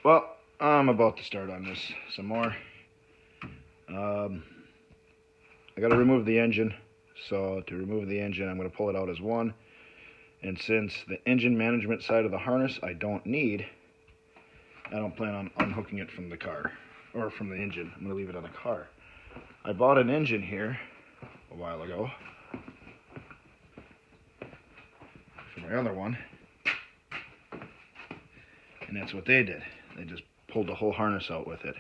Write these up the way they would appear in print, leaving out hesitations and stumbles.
Well, I'm about to start on this some more. I got to remove the engine. So to remove the engine, I'm going to pull it out as one. And since the engine management side of the harness I don't need, I don't plan on unhooking it from the car or from the engine. I'm going to leave it on the car. I bought an engine here a while ago for my other one. And that's what they did. They just pulled the whole harness out with it.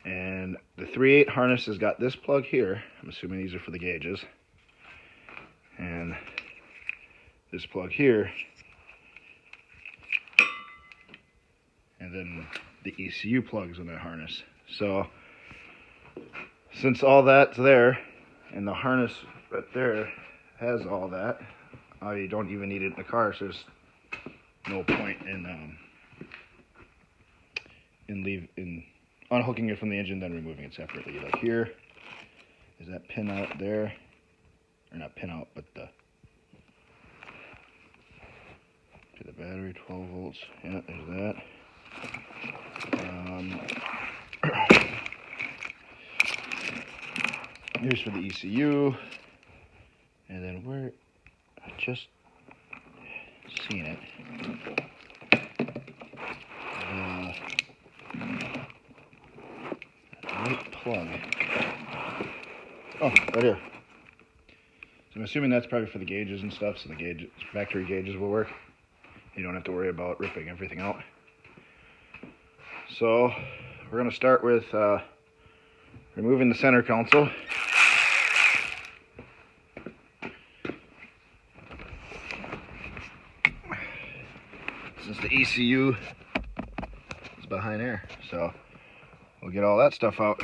And the 3/8 harness has got this plug here. I'm assuming these are for the gauges. And this plug here. And then the ECU plugs in that harness. So since all that's there and the harness right there has all that, I don't even need it in the car, so there's no point in unhooking it from the engine, then removing it separately. Like here is that pin out there, or not pin out, but to the battery, 12 volts. Yeah, there's that. Here's for the ECU, and then where I just seen it. Right plug. Oh, right here. So I'm assuming that's probably for the gauges and stuff, so the factory gauges will work. You don't have to worry about ripping everything out. So we're going to start with removing the center console. Since the ECU is behind there, so we'll get all that stuff out.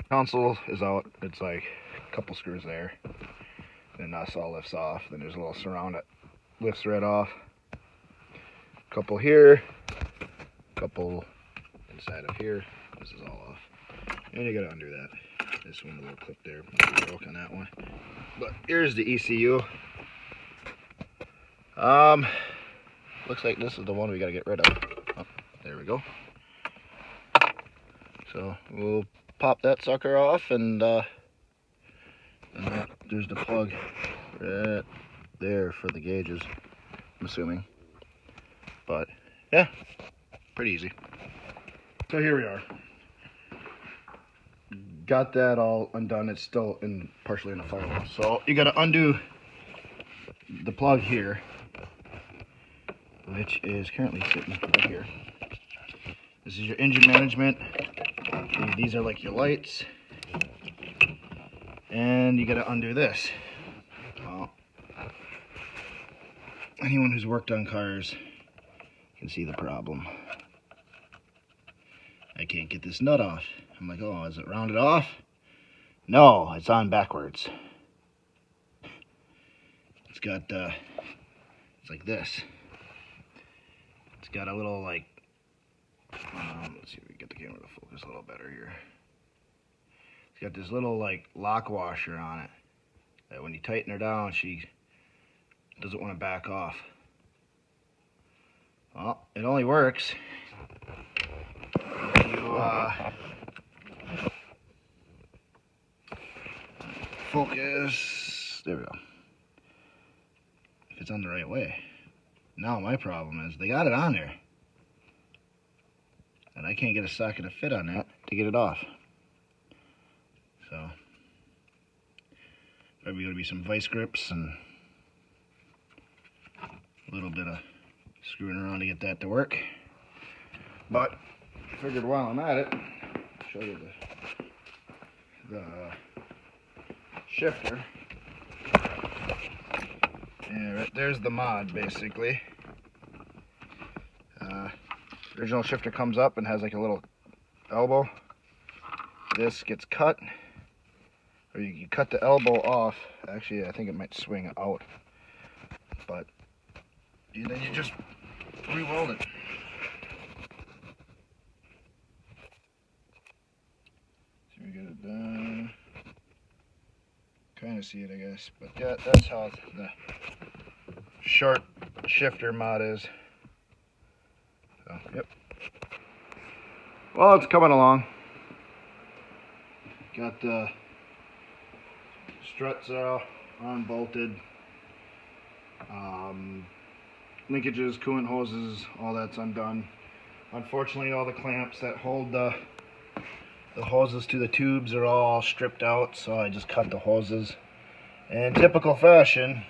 Console is out. It's like a couple screws there. Then this all lifts off. Then there's a little surround that lifts right off. A couple here. A couple inside of here. This is all off. And you gotta undo that. This one, a little clip there. Broke on that one. But here's the ECU. Looks like this is the one we gotta get rid of. Oh, there we go. So we'll pop that sucker off, and there's the plug right there for the gauges, I'm assuming. But yeah, pretty easy. So here we are. Got that all undone. It's still partially in the firewall. So you gotta undo the plug here, which is currently sitting right here. This is your engine management. These are like your lights. And you gotta undo this. Well, anyone who's worked on cars can see the problem. I can't get this nut off. I'm like, oh, is it rounded off? No, it's on backwards. It's got, it's like this. It's got a little, like, let's see if we can get the camera to focus a little better here. It's got this little, like, lock washer on it that when you tighten her down, she doesn't want to back off. Well, it only works if you focus. There we go. If it's on the right way. Now my problem is they got it on there, and I can't get a socket to fit on that to get it off. So probably going to be some vice grips and a little bit of screwing around to get that to work. But I figured while I'm at it, I'll show you the shifter. Yeah, right there's the mod basically. The original shifter comes up and has like a little elbow. This gets cut, or you cut the elbow off. Actually, I think it might swing out, but then you just re-weld it. So we get it done. Kind of see it, I guess, but yeah, that's how the short shifter mod is. So, yep. Well, it's coming along. Got the struts unbolted. Linkages, coolant hoses, all that's undone. Unfortunately, all the clamps that hold the hoses to the tubes are all stripped out, so I just cut the hoses. In typical fashion,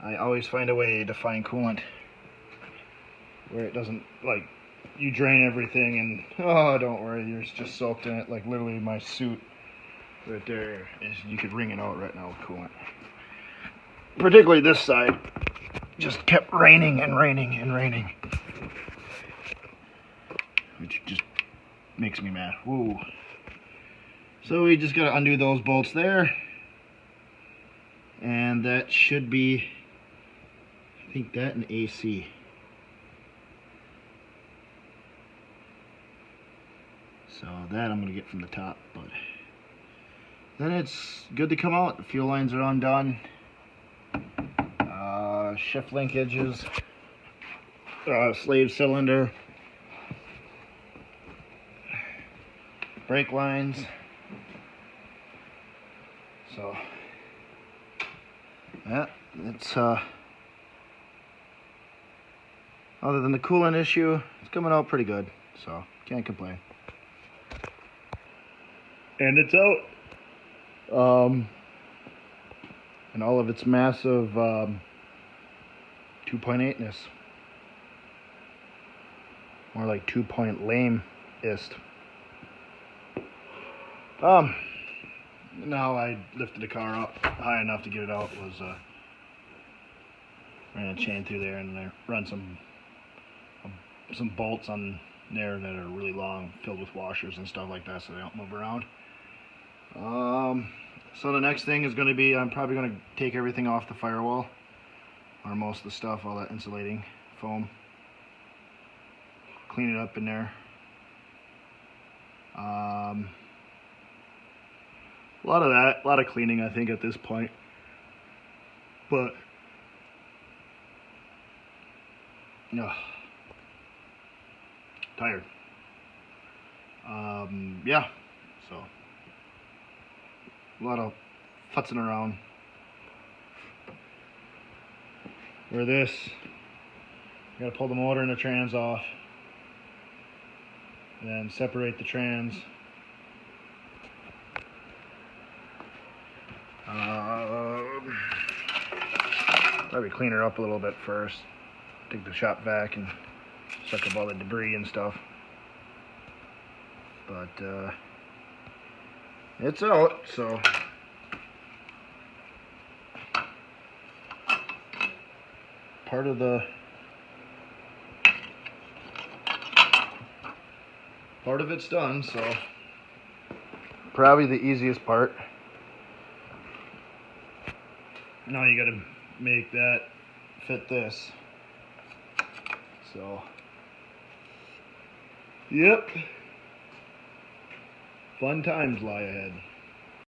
I always find a way to find coolant where it doesn't, like, you drain everything and, oh, don't worry, you're just soaked in it. Like, literally my suit right there, you could wring it out right now with coolant. Particularly this side, just kept raining and raining and raining, which just makes me mad. Woo. So we just gotta undo those bolts there, and that should be, I think that and AC. So that I'm gonna get from the top, but then it's good to come out. The fuel lines are undone. Shift linkages, slave cylinder, brake lines. So yeah, it's other than the coolant issue, it's coming out pretty good, so can't complain. And it's out. And all of its massive 2.8ness. More like 2 lame-ist. Now I lifted the car up high enough to get it out. Was ran a chain through there, and I run some bolts on there that are really long, filled with washers and stuff like that, so they don't move around. So the next thing is going to be, I'm probably going to take everything off the firewall, or most of the stuff, all that insulating foam, clean it up in there. A lot of that, a lot of cleaning, I think, at this point, but tired. Yeah, so a lot of futzing around. Where this, you gotta pull the motor and the trans off, and then separate the trans. Probably clean her up a little bit first. Take the shop vac and suck up all the debris and stuff. But it's out, so part of it's done, so probably the easiest part. Now you gotta make that fit this. So, yep. Fun times lie ahead.